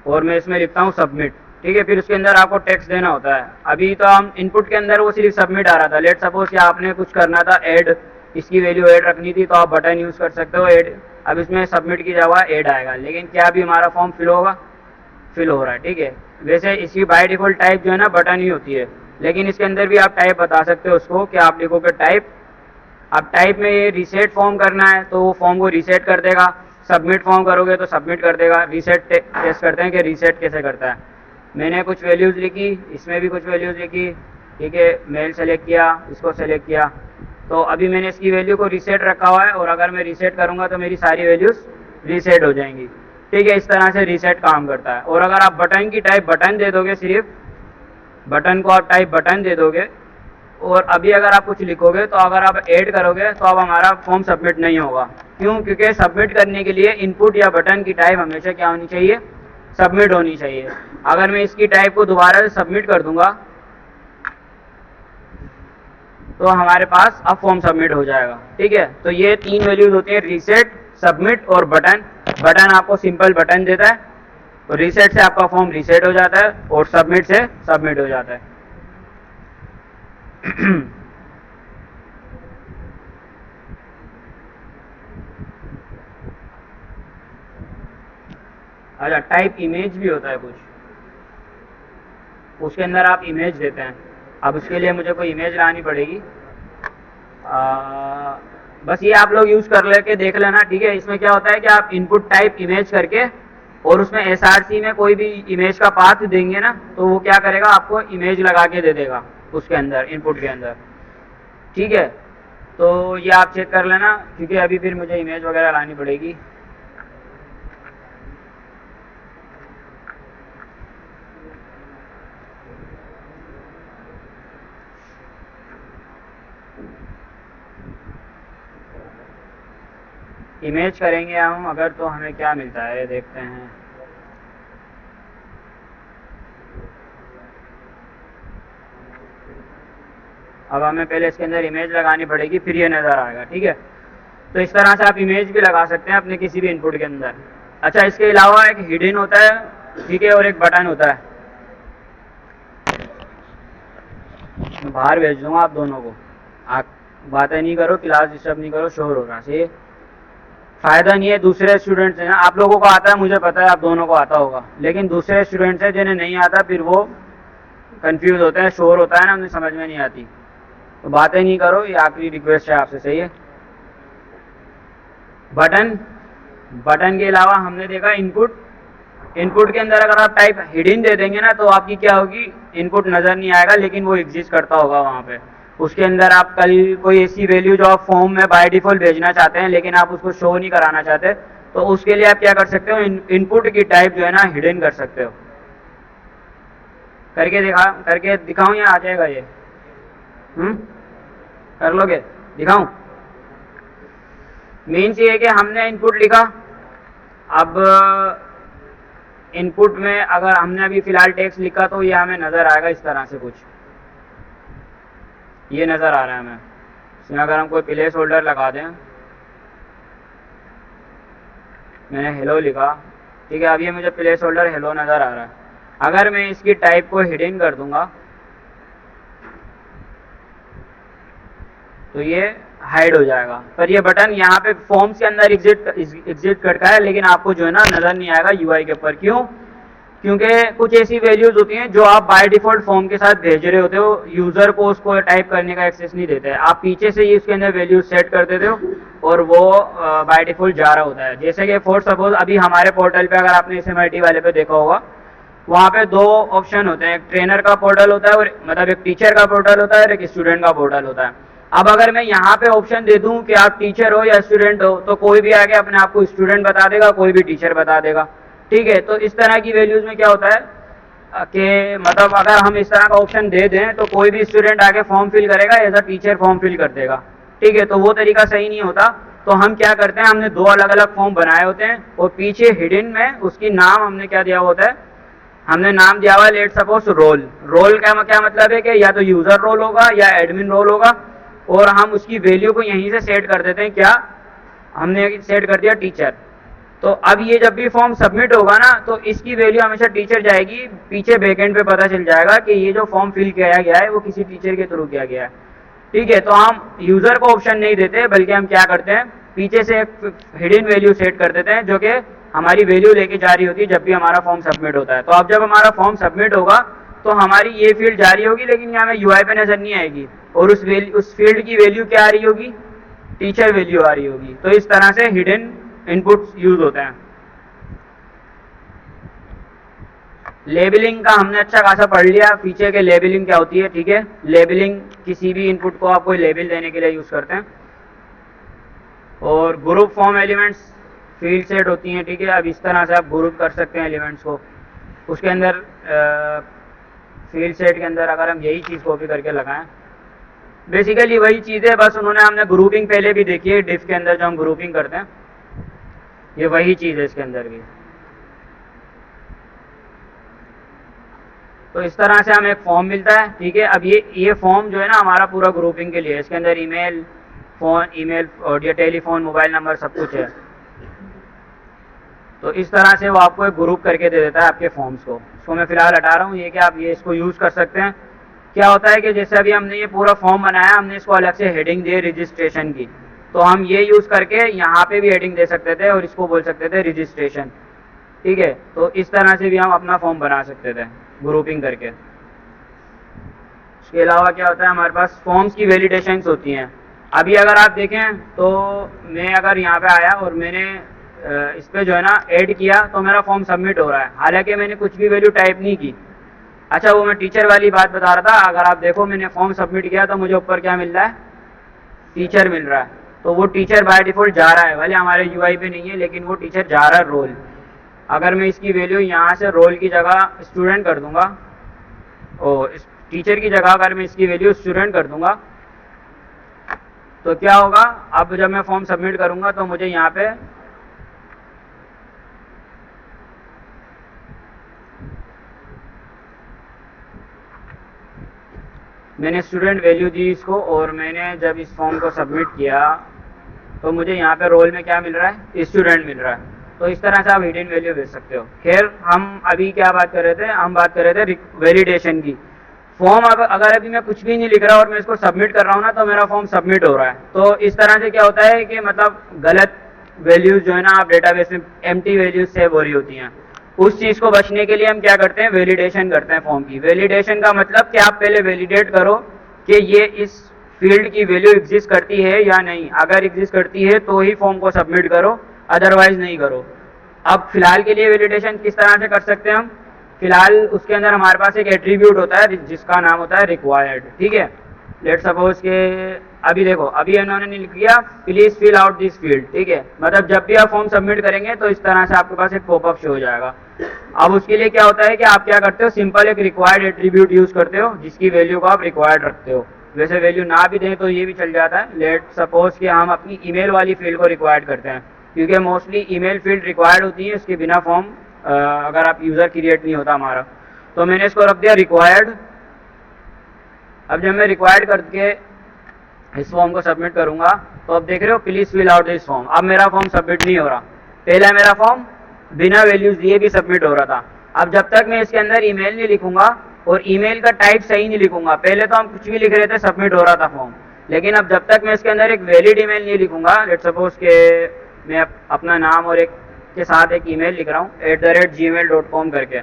और मैं इसमें लिखता हूँ सबमिट, ठीक है। फिर उसके अंदर आपको टेक्स्ट देना होता है। अभी तो हम इनपुट के अंदर वो सिर्फ सबमिट आ रहा था। लेट सपोज कि आपने कुछ करना था, ऐड, इसकी वैल्यू ऐड रखनी थी, तो आप बटन यूज़ कर सकते हो ऐड। अब इसमें सबमिट की जगह ऐड आएगा, लेकिन क्या अभी हमारा फॉर्म फिल होगा, फिल हो रहा है, ठीक है। वैसे इसकी बाय डिफॉल्ट टाइप जो है ना बटन ही होती है, लेकिन इसके अंदर भी आप टाइप बता सकते हो उसको कि आप लिखोगे टाइप। अब टाइप में ये रीसेट फॉर्म करना है तो वो फॉर्म को रीसेट कर देगा, सबमिट फॉर्म करोगे तो सबमिट कर देगा। रीसेट टेस्ट करते हैं कि रीसेट कैसे करता है। मैंने कुछ वैल्यूज़ लिखी, इसमें भी कुछ वैल्यूज़ लिखी, ठीक है। मेल सेलेक्ट किया, इसको सेलेक्ट किया, तो अभी मैंने इसकी वैल्यू को रीसेट रखा हुआ है, और अगर मैं रीसेट करूँगा तो मेरी सारी वैल्यूज़ रीसेट हो जाएंगी, ठीक है। इस तरह से रीसेट काम करता है। और अगर आप बटन की टाइप बटन दे दोगे, सिर्फ बटन को आप टाइप बटन दे दोगे, और अभी अगर आप कुछ लिखोगे तो अगर आप ऐड करोगे तो अब हमारा फॉर्म सबमिट नहीं होगा। क्यों? क्योंकि सबमिट करने के लिए इनपुट या बटन की टाइप हमेशा क्या होनी चाहिए? सबमिट होनी चाहिए। अगर मैं इसकी टाइप को दोबारा से सबमिट कर दूंगा तो हमारे पास अब फॉर्म सबमिट हो जाएगा। ठीक है, तो ये 3 वैल्यूज होती हैं, रीसेट, सबमिट और बटन। बटन आपको सिंपल बटन देता है, तो रीसेट से आपका फॉर्म रीसेट हो जाता है और सबमिट से सबमिट हो जाता है। अच्छा, टाइप इमेज भी होता है कुछ, उसके अंदर आप इमेज देते हैं। अब उसके लिए मुझे कोई इमेज लानी पड़ेगी। बस ये आप लोग यूज कर लेके देख लेना। ठीक है, इसमें क्या होता है कि आप इनपुट टाइप इमेज करके और उसमें एसआरसी में कोई भी इमेज का पाथ देंगे ना, तो वो क्या करेगा, आपको इमेज लगा के दे देगा उसके अंदर, इनपुट के अंदर। ठीक है, तो ये आप चेक कर लेना, क्योंकि अभी फिर मुझे इमेज वगैरह लानी पड़ेगी। इमेज करेंगे हम अगर, तो हमें क्या मिलता है देखते हैं। अब हमें पहले इसके अंदर इमेज लगानी पड़ेगी, फिर ये नज़र आएगा। ठीक है, तो इस तरह से आप इमेज भी लगा सकते हैं अपने किसी भी इनपुट के अंदर। अच्छा, इसके अलावा एक हिडन होता है, ठीक है, और एक बटन होता है। मैं बाहर भेज दूंगा आप दोनों को, आप बातें नहीं करो, क्लास डिस्टर्ब नहीं करो, शोर हो रहा है, फायदा नहीं है। दूसरे स्टूडेंट्स हैं ना, आप लोगों को आता है, मुझे पता है आप दोनों को आता होगा, लेकिन दूसरे स्टूडेंट्स हैं जिन्हें नहीं आता, फिर वो कंफ्यूज होते हैं, शोर होता है ना, उन्हें समझ में नहीं आती। तो बातें नहीं करो, ये आखिरी रिक्वेस्ट है आपसे, सही है। बटन, बटन के अलावा हमने देखा इनपुट। इनपुट के अंदर अगर आप टाइप हिडन दे देंगे ना, तो आपकी क्या होगी, इनपुट नज़र नहीं आएगा, लेकिन वो एग्जिस्ट करता होगा वहाँ पे। उसके अंदर आप कल कोई ऐसी वैल्यू जो आप फॉर्म में बाय डिफॉल्ट भेजना चाहते हैं, लेकिन आप उसको शो नहीं कराना चाहते, तो उसके लिए आप क्या कर सकते हो, इनपुट की टाइप जो है ना हिडन कर सकते हो। करके दिखाऊं या आ जाएगा ये? कर लोगे? दिखाऊं? मीन्स ये है कि हमने इनपुट लिखा। अब इनपुट में अगर हमने अभी फिलहाल टेक्स्ट लिखा तो ये हमें नज़र आएगा इस तरह से, कुछ ये नज़र आ रहा है हमें। इसमें अगर हम कोई प्लेस होल्डर लगा दें, मैंने हेलो लिखा, ठीक है, अब ये मुझे प्लेस होल्डर हेलो नज़र आ रहा है। अगर मैं इसकी टाइप को हिडन कर दूंगा तो ये हाइड हो जाएगा। पर ये बटन यहाँ पे फॉर्म्स के अंदर एग्जिट करता है, लेकिन आपको जो है ना नज़र नहीं आएगा यूआई के ऊपर। क्यों? क्योंकि कुछ ऐसी वैल्यूज होती हैं जो आप बाय डिफॉल्ट फॉर्म के साथ भेज रहे होते हो, यूज़र को उसको टाइप करने का एक्सेस नहीं देते हैं, आप पीछे से ही उसके अंदर वैल्यूज सेट कर देते हो और वो बाय डिफॉल्ट जा रहा होता है। जैसे कि फॉर सपोज अभी हमारे पोर्टल पे अगर आपने SMIT वाले पे देखा होगा, वहाँ पे 2 ऑप्शन होते हैं, एक ट्रेनर का पोर्टल होता है, और मतलब एक टीचर का पोर्टल होता है और एक स्टूडेंट का पोर्टल होता है। अब अगर मैं यहाँ पे ऑप्शन दे दूं कि आप टीचर हो या स्टूडेंट हो, तो कोई भी आके अपने आप को स्टूडेंट बता देगा, कोई भी टीचर बता देगा। ठीक है, तो इस तरह की वैल्यूज में क्या होता है कि मतलब अगर हम इस तरह का ऑप्शन दे दें तो कोई भी स्टूडेंट आके फॉर्म फिल करेगा, as a teacher form fill कर देगा। ठीक है, तो वो तरीका सही नहीं होता। तो हम क्या करते हैं, हमने 2 अलग अलग फॉर्म बनाए होते हैं और पीछे हिडन में उसकी नाम हमने क्या दिया होता है, हमने नाम दिया हुआ लेट सपोज रोल। रोल का क्या मतलब है कि या तो यूजर रोल होगा या एडमिन रोल होगा, और हम उसकी वैल्यू को यहीं से सेट कर देते हैं। क्या हमने सेट कर दिया, टीचर। तो अब ये जब भी फॉर्म सबमिट होगा ना, तो इसकी वैल्यू हमेशा टीचर जाएगी, पीछे बैकएंड पे पता चल जाएगा कि ये जो फॉर्म फिल किया गया है वो किसी टीचर के थ्रू किया गया है। ठीक है, तो हम यूजर को ऑप्शन नहीं देते, बल्कि हम क्या करते हैं, पीछे से एक हिडन वैल्यू सेट कर देते हैं जो कि हमारी वैल्यू लेके जारी होती है जब भी हमारा फॉर्म सबमिट होता है। तो अब जब हमारा फॉर्म सबमिट होगा तो हमारी ये फील्ड जारी होगी, लेकिन यहाँ हमें यूआई पे नजर नहीं आएगी, और उस फील्ड की वैल्यू क्या आ रही होगी, टीचर वैल्यू आ रही होगी। तो इस तरह से हिडन इनपुट्स यूज होते हैं। लेबलिंग का हमने अच्छा खासा पढ़ लिया, पीछे के लेबलिंग क्या होती है। ठीक है, लेबलिंग किसी भी इनपुट को आप कोई लेबल देने के लिए यूज करते हैं। और group form elements field set होती हैं। ठीक है, अब इस तरह से आप ग्रुप कर सकते हैं एलिमेंट्स को। उसके अंदर फील्ड सेट के अंदर अगर हम यही चीज़ कॉपी करके लगाएं, बेसिकली वही चीज़ है, बस उन्होंने हमने ग्रुपिंग पहले भी देखी है डिफ के अंदर जो हम ग्रुपिंग करते हैं, ये वही चीज़ है इसके अंदर भी। तो इस तरह से हमें एक फॉर्म मिलता है, ठीक है। अब ये फॉर्म जो है ना हमारा पूरा ग्रुपिंग के लिए है, इसके अंदर ईमेल और ये टेलीफोन, मोबाइल नंबर सब कुछ है। तो इस तरह से वो आपको एक ग्रुप करके दे देता है आपके फॉर्म्स को। इसको मैं फिलहाल हटा रहा हूँ, ये कि आप ये इसको यूज़ कर सकते हैं। क्या होता है कि जैसे अभी हमने ये पूरा फॉर्म बनाया, हमने इसको अलग से हेडिंग दी रजिस्ट्रेशन की, तो हम ये यूज़ करके यहाँ पे भी हेडिंग दे सकते थे और इसको बोल सकते थे रजिस्ट्रेशन, ठीक है। तो इस तरह से भी हम अपना फॉर्म बना सकते थे ग्रुपिंग करके। इसके अलावा क्या होता है, हमारे पास फॉर्म्स की वैलिडेशंस होती हैं। अभी अगर आप देखें तो मैं अगर यहाँ पे आया और मैंने इस पर जो है ना ऐड किया, तो मेरा फॉर्म सबमिट हो रहा है, हालांकि मैंने कुछ भी वैल्यू टाइप नहीं की। अच्छा, वो मैं टीचर वाली बात बता रहा था, अगर आप देखो मैंने फॉर्म सबमिट किया तो मुझे ऊपर क्या मिल रहा है, टीचर मिल रहा है। तो वो टीचर बाय डिफॉल्ट जा रहा है, भले हमारे यूआई पे नहीं है, लेकिन वो टीचर जा रहा है रोल। अगर मैं इसकी वैल्यू यहाँ से रोल की जगह स्टूडेंट कर दूंगा, और इस टीचर की जगह अगर मैं इसकी वैल्यू स्टूडेंट कर दूंगा, तो क्या होगा, अब जब मैं फॉर्म सबमिट करूंगा तो मुझे यहाँ पे मैंने स्टूडेंट वैल्यू दी इसको, और मैंने जब इस फॉर्म को सबमिट किया तो मुझे यहाँ पे रोल में क्या मिल रहा है, स्टूडेंट मिल रहा है। तो इस तरह से आप हिडन वैल्यू भेज सकते हो। खैर, हम अभी क्या बात कर रहे थे, हम बात कर रहे थे वैलिडेशन की। फॉर्म अगर अभी मैं कुछ भी नहीं लिख रहा और मैं इसको सबमिट कर रहा हूँ ना, तो मेरा फॉर्म सबमिट हो रहा है। तो इस तरह से क्या होता है कि मतलब गलत वैल्यूज जो है ना आप डेटाबेस में एम्प्टी वैल्यूज सेव हो रही होती हैं। उस चीज़ को बचने के लिए हम क्या करते हैं, वैलिडेशन करते हैं फॉर्म की। वैलिडेशन का मतलब कि आप पहले वैलिडेट करो कि ये इस फील्ड की वैल्यू एग्जिस्ट करती है या नहीं। अगर एग्जिस्ट करती है तो ही फॉर्म को सबमिट करो, अदरवाइज नहीं करो। अब फिलहाल के लिए वैलिडेशन किस तरह से कर सकते हैं हम, फिलहाल उसके अंदर हमारे पास एक एट्रीब्यूट होता है जिसका नाम होता है रिक्वायर्ड, ठीक है। लेट सपोज के अभी देखो, अभी इन्होंने लिख दिया please fill out this field, ठीक है। मतलब जब भी आप फॉर्म सबमिट करेंगे तो इस तरह से आपके पास एक पॉपअप शो हो जाएगा। अब उसके लिए क्या होता है कि आप क्या करते हो, सिंपल एक रिक्वायर्ड एट्रीब्यूट यूज करते हो जिसकी वैल्यू को आप रिक्वायर्ड रखते हो। वैसे वैल्यू ना भी दें तो ये भी चल जाता है। लेट सपोज कि हम अपनी ईमेल वाली फील्ड को रिक्वायर्ड करते हैं, क्योंकि मोस्टली ईमेल फील्ड रिक्वायर्ड होती है, उसके बिना फॉर्म अगर आप यूज़र क्रिएट नहीं होता हमारा। तो मैंने इसको रख दिया रिक्वायर्ड। अब जब मैं रिक्वायर्ड करके इस फॉर्म को सबमिट करूंगा तो अब देख रहे हो please fill out this form. अब मेरा फॉर्म सबमिट नहीं हो रहा, पहला मेरा फॉर्म बिना वैल्यूज दिए भी सबमिट हो रहा था। अब जब तक मैं इसके अंदर ईमेल नहीं लिखूंगा और ईमेल का टाइप सही नहीं लिखूंगा, पहले तो हम कुछ भी लिख रहे थे सबमिट हो रहा था फॉर्म, लेकिन अब जब तक मैं इसके अंदर एक वैलिड ईमेल नहीं लिखूंगा, लेट सपोज के मैं अपना नाम और एक के साथ एक ईमेल लिख रहा हूँ @gmail.com करके,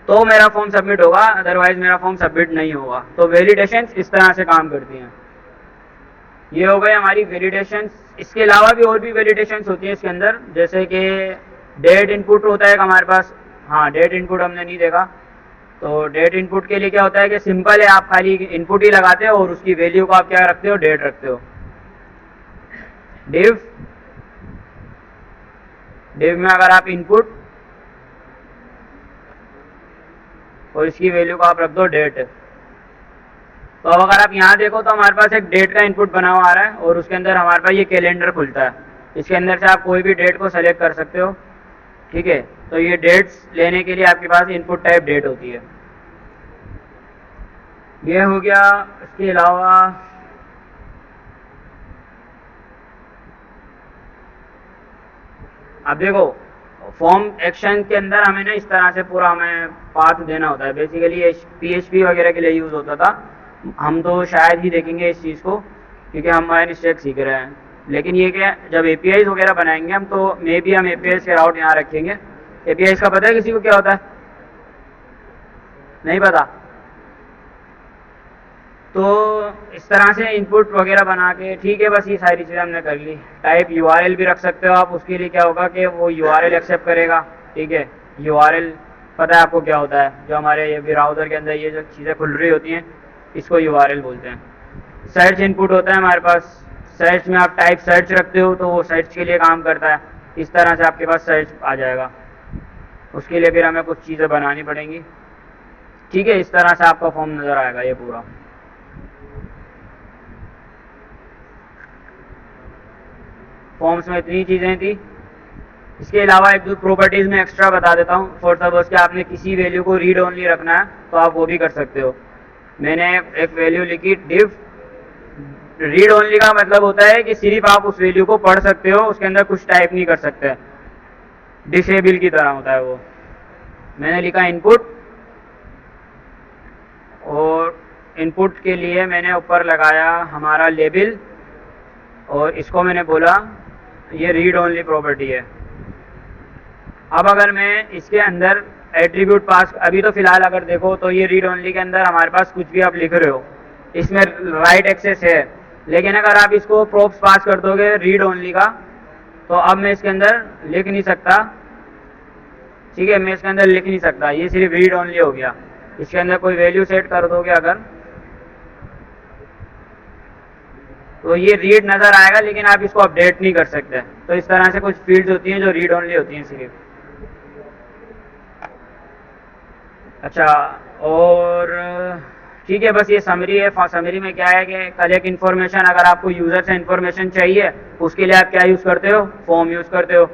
तो मेरा फॉर्म सबमिट होगा, अदरवाइज मेरा फॉर्म सबमिट नहीं होगा। तो वैलिडेशन इस तरह से काम करती हैं। ये हो गई हमारी वैलिडेशन। इसके अलावा भी और भी वैलिडेशन होती हैं इसके अंदर, जैसे कि डेट इनपुट होता है हमारे पास। हाँ, डेट इनपुट हमने नहीं देखा। तो डेट इनपुट के लिए क्या होता है कि सिंपल है, आप खाली इनपुट ही लगाते हो और उसकी वैल्यू को आप क्या रखते हो, डेट रखते हो। डिव में अगर आप इनपुट और इसकी वैल्यू को आप रख दो डेट, तो अब अगर आप यहाँ देखो तो हमारे पास एक डेट का इनपुट बना हुआ आ रहा है और उसके अंदर हमारे पास ये कैलेंडर खुलता है। इसके अंदर से आप कोई भी डेट को सेलेक्ट कर सकते हो, ठीक है। तो ये डेट्स लेने के लिए आपके पास इनपुट टाइप डेट होती है। ये हो गया। इसके अलावा अब देखो, फॉर्म एक्शन के अंदर हमें ना इस तरह से पूरा हमें पाथ देना होता है। बेसिकली ये PHP वगैरह के लिए यूज़ होता था, हम तो शायद ही देखेंगे इस चीज़ को क्योंकि हम माइन स्टैक सीख रहे हैं। लेकिन ये क्या, जब APIs वगैरह बनाएंगे हम, तो मे बी हम APIs के राउट यहाँ रखेंगे। APIs का पता है किसी को क्या होता है? नहीं पता? तो इस तरह से इनपुट वगैरह बना के, ठीक है, बस ये सारी चीज़ें हमने कर ली। टाइप URL भी रख सकते हो आप, उसके लिए क्या होगा कि वो URL एक्सेप्ट करेगा, ठीक है। URL पता है आपको क्या होता है? जो हमारे ये ब्राउज़र के अंदर ये जो चीज़ें खुल रही होती हैं, इसको URL बोलते हैं। सर्च इनपुट होता है हमारे पास, सर्च में आप टाइप सर्च रखते हो तो वो सर्च के लिए काम करता है। इस तरह से आपके पास सर्च आ जाएगा। उसके लिए फिर हमें कुछ चीज़ें बनानी पड़ेंगी, ठीक है। इस तरह से आपका फॉर्म नज़र आएगा ये पूरा। फॉर्म्स में इतनी चीज़ें थी। इसके अलावा एक दो प्रॉपर्टीज़ में एक्स्ट्रा बता देता हूँ। फॉर सपोज कि आपने किसी वैल्यू को रीड ओनली रखना है तो आप वो भी कर सकते हो। मैंने एक वैल्यू लिखी डिव। रीड ओनली का मतलब होता है कि सिर्फ आप उस वैल्यू को पढ़ सकते हो, उसके अंदर कुछ टाइप नहीं कर सकते। डिसेबल की तरह होता है वो। मैंने लिखा इनपुट, और इनपुट के लिए मैंने ऊपर लगाया हमारा लेबल, और इसको मैंने बोला ये रीड ओनली प्रॉपर्टी है। अब अगर मैं इसके अंदर एट्रीब्यूट पास, अभी तो फिलहाल अगर देखो तो ये रीड ओनली के अंदर हमारे पास कुछ भी आप लिख रहे हो, इसमें राइट एक्सेस है, लेकिन अगर आप इसको प्रोप्स पास कर दोगे रीड ओनली का, तो अब मैं इसके अंदर लिख नहीं सकता। ठीक है, मैं इसके अंदर लिख नहीं सकता, ये सिर्फ रीड ओनली हो गया। इसके अंदर कोई वैल्यू सेट कर दोगे अगर, तो ये रीड नज़र आएगा, लेकिन आप इसको अपडेट नहीं कर सकते। तो इस तरह से कुछ फील्ड्स होती हैं जो रीड ओनली होती हैं सिर्फ। अच्छा, और ठीक है, बस ये समरी है। समरी में क्या है कि कलेक्ट इन्फॉर्मेशन, अगर आपको यूज़र से इन्फॉर्मेशन चाहिए उसके लिए आप क्या यूज़ करते हो, फॉर्म यूज़ करते हो।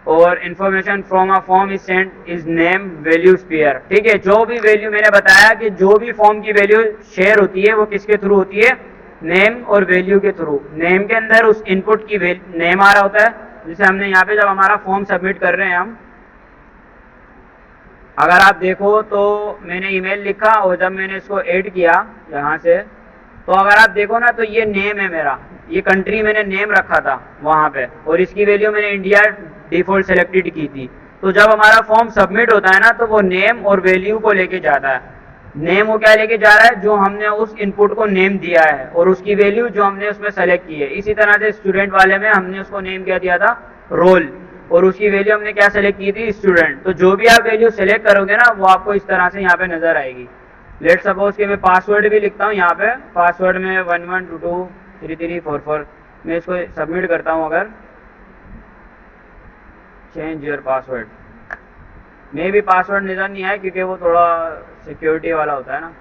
और information from a form is sent is name value spare. ठीक है, जो भी वैल्यू मैंने बताया कि जो भी फॉर्म की वैल्यू शेयर होती है वो किसके थ्रू होती है, नेम और वैल्यू के थ्रू। नेम के अंदर उस इनपुट की नेम आ रहा होता है, जिसे हमने यहाँ पे जब हमारा फॉर्म सबमिट कर रहे हैं हम, अगर आप देखो तो मैंने ईमेल लिखा और जब मैंने इसको ऐड किया यहाँ से, तो अगर आप देखो ना तो ये नेम है मेरा, ये कंट्री मैंने नेम रखा था वहाँ पे, और इसकी वैल्यू मैंने इंडिया डिफॉल्ट सेलेक्टेड की थी। तो जब हमारा फॉर्म सबमिट होता है ना तो वो नेम और वैल्यू को लेके जाता है। नेम वो क्या लेके जा रहा है, जो हमने उस इनपुट को नेम दिया है, और उसकी वैल्यू जो हमने उसमें सेलेक्ट की है। इसी तरह से स्टूडेंट वाले में हमने उसको नेम क्या दिया था, रोल, और उसकी वैल्यू हमने क्या सेलेक्ट की थी, स्टूडेंट। तो जो भी आप वैल्यू सेलेक्ट करोगे ना वो आपको इस तरह से यहाँ पे नजर आएगी। लेट सपोज कि मैं पासवर्ड भी लिखता हूँ यहाँ पे, पासवर्ड में 11223344, मैं इसको सबमिट करता हूँ। अगर चेंज योर पासवर्ड, मे भी पासवर्ड नजर नहीं आया क्योंकि वो थोड़ा सिक्योरिटी वाला होता है ना।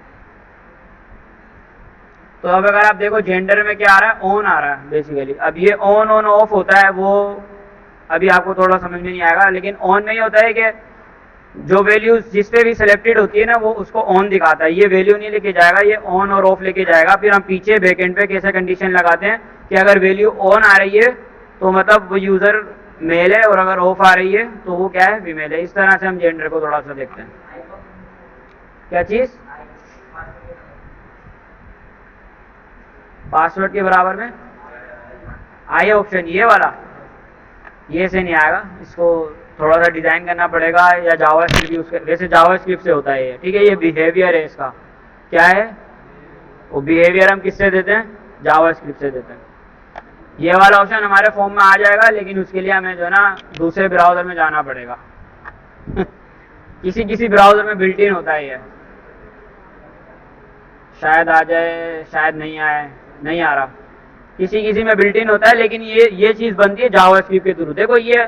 तो अब अगर आप देखो जेंडर में क्या आ रहा है, ऑन आ रहा है बेसिकली। अब ये ऑन ऑन ऑफ होता है, वो अभी आपको थोड़ा समझ में नहीं आएगा, लेकिन ऑन में ही होता है कि जो वैल्यू जिस पे भी सिलेक्टेड होती है ना वो उसको ऑन दिखाता है, ये वैल्यू नहीं लेके जाएगा, ये ऑन और ऑफ लेके जाएगा। फिर हम पीछे बैकएंड पे कैसे कंडीशन लगाते हैं कि अगर वैल्यू ऑन आ रही है तो मतलब वो यूजर मेल है, और अगर ऑफ आ रही है तो वो क्या है, फीमेल है। इस तरह से हम जेंडर को थोड़ा सा देखते हैं। क्या चीज, पासवर्ड के बराबर में आई ऑप्शन, ये वाला, ये से नहीं आएगा, इसको थोड़ा सा डिजाइन करना पड़ेगा, या जावास्क्रिप्ट यूज कर, वैसे जावास्क्रिप्ट से होता है ये। ठीक है, ये बिहेवियर है इसका, क्या है वो बिहेवियर हम किससे देते हैं, जावास्क्रिप्ट से देते हैं। ये वाला ऑप्शन हमारे फॉर्म में आ जाएगा, लेकिन उसके लिए हमें जो है ना दूसरे ब्राउजर में जाना पड़ेगा। किसी किसी ब्राउजर में बिल्ट इन होता है ये, शायद आ जाए, शायद नहीं आए, नहीं आ रहा, किसी किसी में बिल्ट इन होता है, लेकिन ये चीज बनती है जावास्क्रिप्ट के थ्रू। देखो ये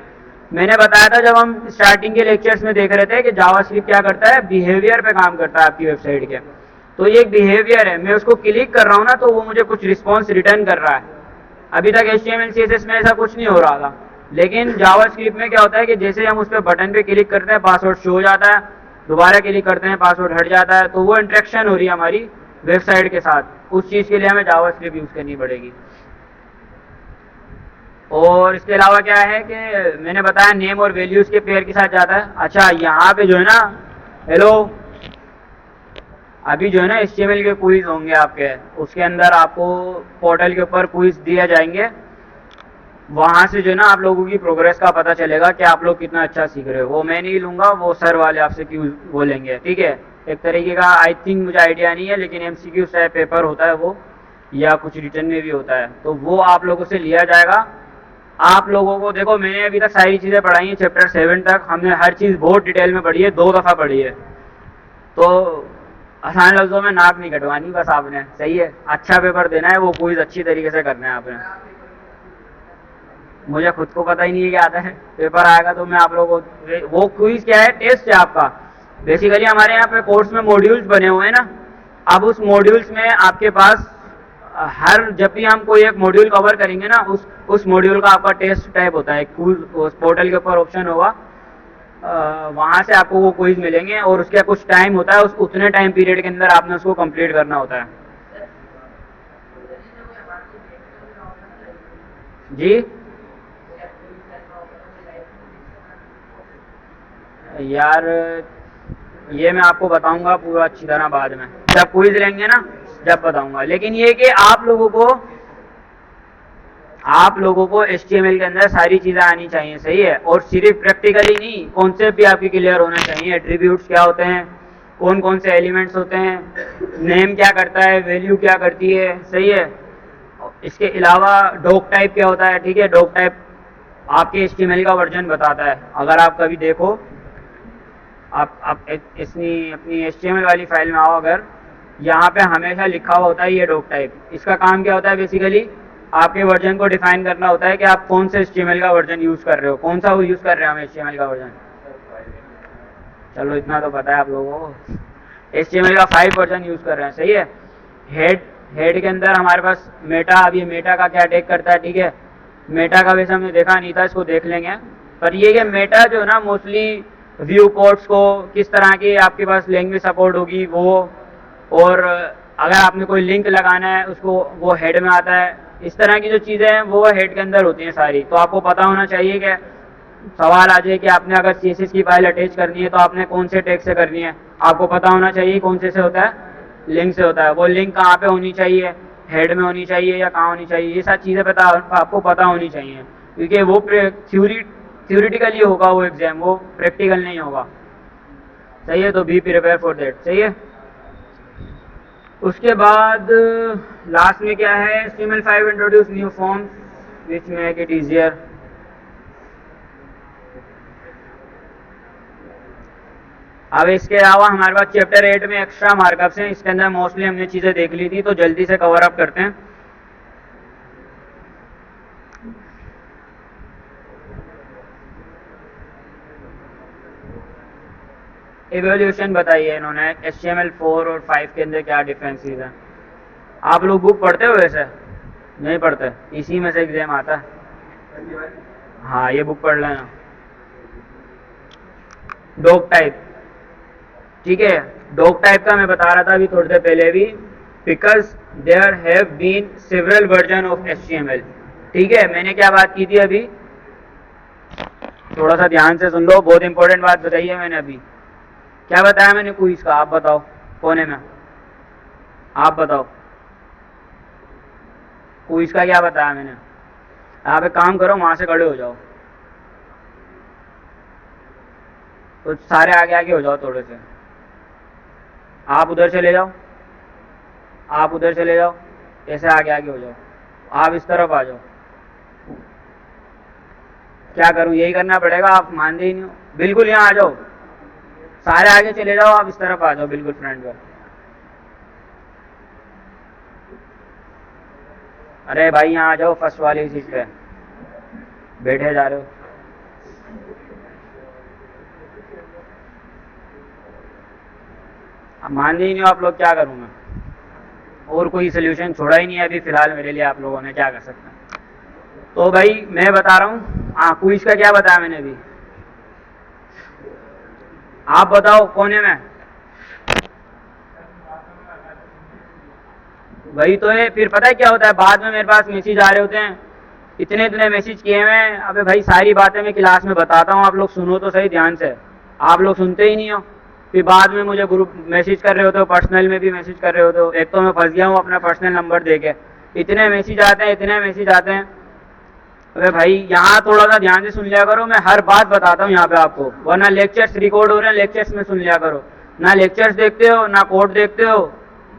मैंने बताया था जब हम स्टार्टिंग के लेक्चर्स में देख रहे थे कि जावास्क्रिप्ट क्या करता है, बिहेवियर पे काम करता है आपकी वेबसाइट के। तो ये एक बिहेवियर है, मैं उसको क्लिक कर रहा हूँ ना तो वो मुझे कुछ रिस्पॉन्स रिटर्न कर रहा है। अभी तक HTML CSS में ऐसा कुछ नहीं हो रहा था, लेकिन जावास्क्रिप्ट में क्या होता है कि जैसे हम उस पर बटन पे क्लिक करते हैं पासवर्ड शो हो जाता है, दोबारा क्लिक करते हैं पासवर्ड हट जाता है, तो वो इंटरेक्शन हो रही है हमारी वेबसाइट के साथ। उस चीज़ के लिए हमें जावास्क्रिप्ट यूज़ करनी पड़ेगी। और इसके अलावा क्या है कि मैंने बताया नेम और वैल्यूज के पेयर के साथ जाता है। अच्छा, यहाँ पे जो है ना, हेलो, अभी जो है ना HTML के क्विज होंगे आपके, उसके अंदर आपको पोर्टल के ऊपर क्विज दिए जाएंगे, वहाँ से जो है ना आप लोगों की प्रोग्रेस का पता चलेगा कि आप लोग कितना अच्छा सीख रहे हो। वो मैं नहीं लूँगा, वो सर वाले आपसे क्यों बोलेंगे। ठीक है, एक तरीके का आई थिंक मुझे आइडिया नहीं है, लेकिन MCQ टाइप पेपर होता है वो, या कुछ रिटर्न में भी होता है, तो वो आप लोगों से लिया जाएगा। आप लोगों को देखो, मैंने अभी तक सारी चीज़ें पढ़ाई हैं, चैप्टर 7 तक हमने हर चीज़ बहुत डिटेल में पढ़ी है, 2 दफ़ा पढ़ी है। तो आसान लफ्जों में नाक नहीं कटवानी बस आपने, सही है, अच्छा पेपर देना है, वो क्विज अच्छी तरीके से करना है आपने। मुझे खुद को पता ही नहीं है क्या आता है, पेपर आएगा तो मैं आप लोगों को, वो क्विज क्या है, टेस्ट है आपका। बेसिकली हमारे यहाँ पे कोर्स में मॉड्यूल्स बने हुए हैं ना, अब उस मॉड्यूल्स में आपके पास हर जब भी हम कोई एक मॉड्यूल कवर करेंगे ना, उस मॉड्यूल का आपका टेस्ट टाइप होता है, उस पोर्टल के ऊपर ऑप्शन होगा, वहाँ से आपको वो क्विज मिलेंगे और उसका कुछ टाइम होता है, उस उतने टाइम पीरियड के अंदर आपने उसको कंप्लीट करना होता है। जी यार, ये मैं आपको बताऊंगा पूरा अच्छी तरह बाद में, जब क्विज लेंगे ना, जब बताऊंगा। लेकिन ये कि आप लोगों को HTML के अंदर सारी चीज़ें आनी चाहिए, सही है। और सिर्फ प्रैक्टिकली नहीं, कॉन्सेप्ट भी आपकी क्लियर होना चाहिए। एट्रीब्यूट्स क्या होते हैं, कौन कौन से एलिमेंट्स होते हैं, नेम क्या करता है, वैल्यू क्या करती है, सही है। इसके अलावा डॉक टाइप क्या होता है, ठीक है। डॉक टाइप आपके HTML का वर्जन बताता है। अगर आप कभी देखो, आप अपनी HTML वाली फाइल में आओ, अगर यहाँ पे हमेशा लिखा हुआ होता है ये डॉक टाइप। इसका काम क्या होता है, बेसिकली आपके वर्जन को डिफाइन करना होता है कि आप कौन से HTML का वर्जन यूज़ कर रहे हो, कौन सा वो यूज़ कर रहे हैं हम HTML का वर्जन। चलो इतना तो पता है आप लोगों को, HTML का 5 वर्जन यूज़ कर रहे हैं, सही है। हेड के अंदर हमारे पास मेटा, अब ये मेटा का क्या टेक करता है, ठीक है। मेटा का वैसे हमने देखा नहीं था, इसको देख लेंगे। पर ये कि मेटा जो है ना, मोस्टली व्यू पोर्ट्स को किस तरह की आपके पास लैंग्वेज सपोर्ट होगी वो, और अगर आपने कोई लिंक लगाना है उसको, वो हेड में आता है। इस तरह की जो चीज़ें हैं वो हेड के अंदर होती हैं सारी। तो आपको पता होना चाहिए कि सवाल आ जाए कि आपने अगर CSS की फाइल अटैच करनी है तो आपने कौन से टैग से करनी है, आपको पता होना चाहिए कौन से होता है, लिंक से होता है। वो लिंक कहाँ पे होनी चाहिए, हेड में होनी चाहिए या कहाँ होनी चाहिए, ये सब चीज़ें आपको पता होनी चाहिए, क्योंकि वो थ्योरेटिकली होगा वो एग्जाम, वो प्रैक्टिकल नहीं होगा, सही है। तो बी प्रिपेयर फॉर दैट, सही है। उसके बाद लास्ट में क्या है, HTML5 introduce new forms which make it easier. अब इसके अलावा हमारे पास चैप्टर 8 में एक्स्ट्रा मार्कअप्स हैं। इसके अंदर मोस्टली हमने चीज़ें देख ली थी, तो जल्दी से कवर अप करते हैं। इवोल्यूशन बताइए इन्होंने HTML4 और 5 के अंदर क्या डिफरेंसेस हैं। आप लोग बुक पढ़ते हो वैसे? नहीं पढ़ते, इसी में से एग्जाम आता है। हाँ, ये बुक पढ़ लेना। डॉक टाइप, ठीक है। डॉक टाइप का मैं बता रहा था अभी थोड़ी देर पहले भी, because there have been several version of HTML, ठीक है। मैंने क्या बात की थी अभी, थोड़ा सा ध्यान से सुन लो, बहुत इंपॉर्टेंट बात बताई है मैंने अभी। क्या बताया मैंने क्विज का, आप बताओ कोने में, आप बताओ क्विज का क्या बताया मैंने। आप एक काम करो, वहां से खड़े हो जाओ, तो सारे आगे आगे हो जाओ थोड़े से। आप उधर चले जाओ, आप उधर चले जाओ, ऐसे आगे आगे हो जाओ। आप इस तरफ आ जाओ। क्या करूं, यही करना पड़ेगा, आप मानते ही नहीं हो। बिल्कुल यहाँ आ जाओ, सारे आगे चले जाओ, आप इस तरफ आ जाओ बिल्कुल फ्रंट पर। अरे भाई यहाँ आ जाओ, फर्स्ट वाली सीट पे बैठे जा रहे हो। अब मानते ही नहीं हो आप लोग, क्या करूं मैं। और कोई सोल्यूशन छोड़ा ही नहीं है अभी फिलहाल मेरे लिए, आप लोगों ने क्या कर सकते हैं। तो भाई मैं बता रहा हूँ, हाँ क्विज का क्या बताया मैंने अभी, आप बताओ कोने में। वही तो है, फिर पता है क्या होता है, बाद में मेरे पास मैसेज आ रहे होते हैं, इतने इतने मैसेज किए हुए हैं। अबे भाई सारी बातें मैं क्लास में बताता हूँ, आप लोग सुनो तो सही ध्यान से, आप लोग सुनते ही नहीं हो। फिर बाद में मुझे ग्रुप मैसेज कर रहे होते हो, पर्सनल में भी मैसेज कर रहे होते हो। एक तो मैं फंस गया हूँ अपना पर्सनल नंबर दे के, इतने मैसेज आते हैं, इतने मैसेज आते हैं। अरे भाई यहाँ थोड़ा सा ध्यान से सुन लिया करो, मैं हर बात बताता हूँ यहाँ पे आपको, वरना लेक्चर्स रिकॉर्ड हो रहे हैं, लेक्चर्स में सुन लिया करो। ना लेक्चर्स देखते हो, ना कोड देखते हो,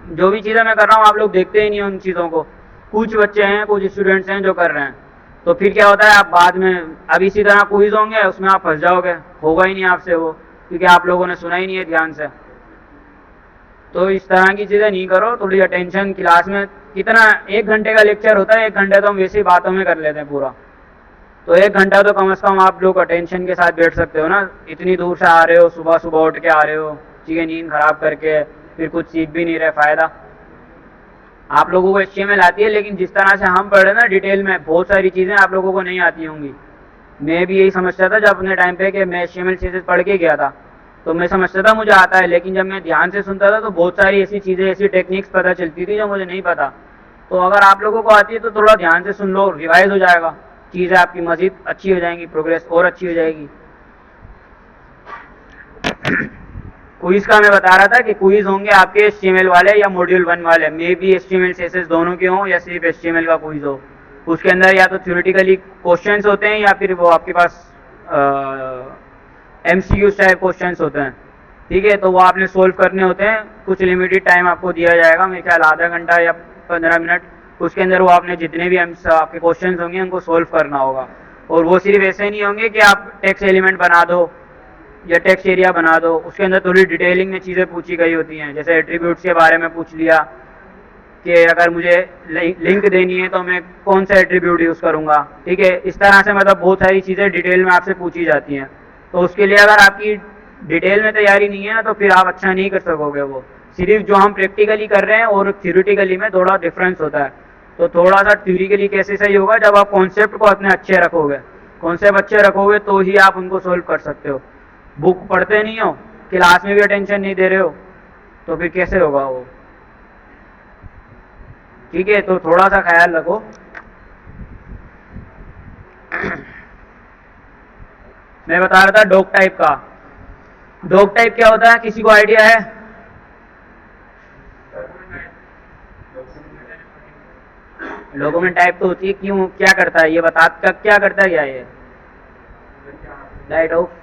जो भी चीज़ें मैं कर रहा हूँ आप लोग देखते ही नहीं हो उन चीज़ों को। कुछ बच्चे हैं, कुछ स्टूडेंट्स हैं जो कर रहे हैं, तो फिर क्या होता है, आप बाद में अब इसी तरह क्विज होंगे, उसमें आप फंस जाओगे, होगा ही नहीं आपसे वो, क्योंकि आप लोगों ने सुना ही नहीं है ध्यान से। तो इस तरह की चीज़ें नहीं करो, थोड़ी अटेंशन। क्लास में कितना 1 घंटे का लेक्चर होता है, 1 घंटे तो हम वैसे ही बातों में कर लेते हैं पूरा, तो 1 घंटा तो कम से कम आप लोग अटेंशन के साथ बैठ सकते हो ना। इतनी दूर से आ रहे हो, सुबह सुबह उठ के आ रहे हो, ठीक है, नींद खराब करके, फिर कुछ सीख भी नहीं रहे, फ़ायदा। आप लोगों को HTML आती है, लेकिन जिस तरह से हम पढ़ रहे ना डिटेल में, बहुत सारी चीज़ें आप लोगों को नहीं आती होंगी। मैं भी यही समझता था जब अपने टाइम पे कि मैं HTML CSS पढ़ के गया था, तो मैं समझता था मुझे आता है, लेकिन जब मैं ध्यान से सुनता था तो बहुत सारी ऐसी चीज़ें, ऐसी टेक्निक्स पता चलती थी जो मुझे नहीं पता। तो अगर आप लोगों को आती है तो थोड़ा ध्यान से सुन लो, रिवाइज हो जाएगा, चीज़ें आपकी मज़ीद अच्छी हो जाएंगी, प्रोग्रेस और अच्छी हो जाएगी। क्विज का मैं बता रहा था कि क्विज होंगे आपके HTML वाले या मॉड्यूल 1 वाले, मे बी HTML CSS दोनों के हों या सिर्फ HTML का क्विज हो। उसके अंदर या तो थ्योरेटिकली क्वेश्चंस होते हैं या फिर वो आपके पास MCQ टाइप क्वेश्चंस होते हैं। ठीक है, तो वो आपने सोल्व करने होते हैं, कुछ लिमिटेड टाइम आपको दिया जाएगा, मेरे ख्याल आधा घंटा या 15 मिनट। उसके अंदर वो आपने जितने भी आपके क्वेश्चंस होंगे उनको सोल्व करना होगा। और वो सिर्फ ऐसे नहीं होंगे कि आप टेक्स्ट एलिमेंट बना दो या टेक्स्ट एरिया बना दो, उसके अंदर थोड़ी डिटेलिंग में चीज़ें पूछी गई होती हैं। जैसे एट्रीब्यूट्स के बारे में पूछ लिया कि अगर मुझे लिंक देनी है तो मैं कौन सा एट्रीब्यूट यूज़ करूँगा। ठीक है, इस तरह से मतलब बहुत सारी चीज़ें डिटेल में आपसे पूछी जाती हैं। तो उसके लिए अगर आपकी डिटेल में तैयारी नहीं है तो फिर आप अच्छा नहीं कर सकोगे। वो सिर्फ जो हम प्रैक्टिकली कर रहे हैं और थ्योरेटिकली में थोड़ा डिफरेंस होता है। तो थोड़ा सा थ्योरेटिकली कैसे सही होगा, जब आप कॉन्सेप्ट को अपने अच्छे रखोगे, कॉन्सेप्ट अच्छे रखोगे तो ही आप उनको सोल्व कर सकते हो। बुक पढ़ते नहीं हो, क्लास में भी अटेंशन नहीं दे रहे हो, तो फिर कैसे होगा वो। ठीक है, तो थोड़ा सा ख्याल रखो। मैं बता रहा था डॉक टाइप का। डॉक टाइप क्या होता है, किसी को आइडिया है? डॉक्यूमेंट टाइप तो होती है, क्यों, क्या करता है ये बता, क्या करता है क्या ये? Light of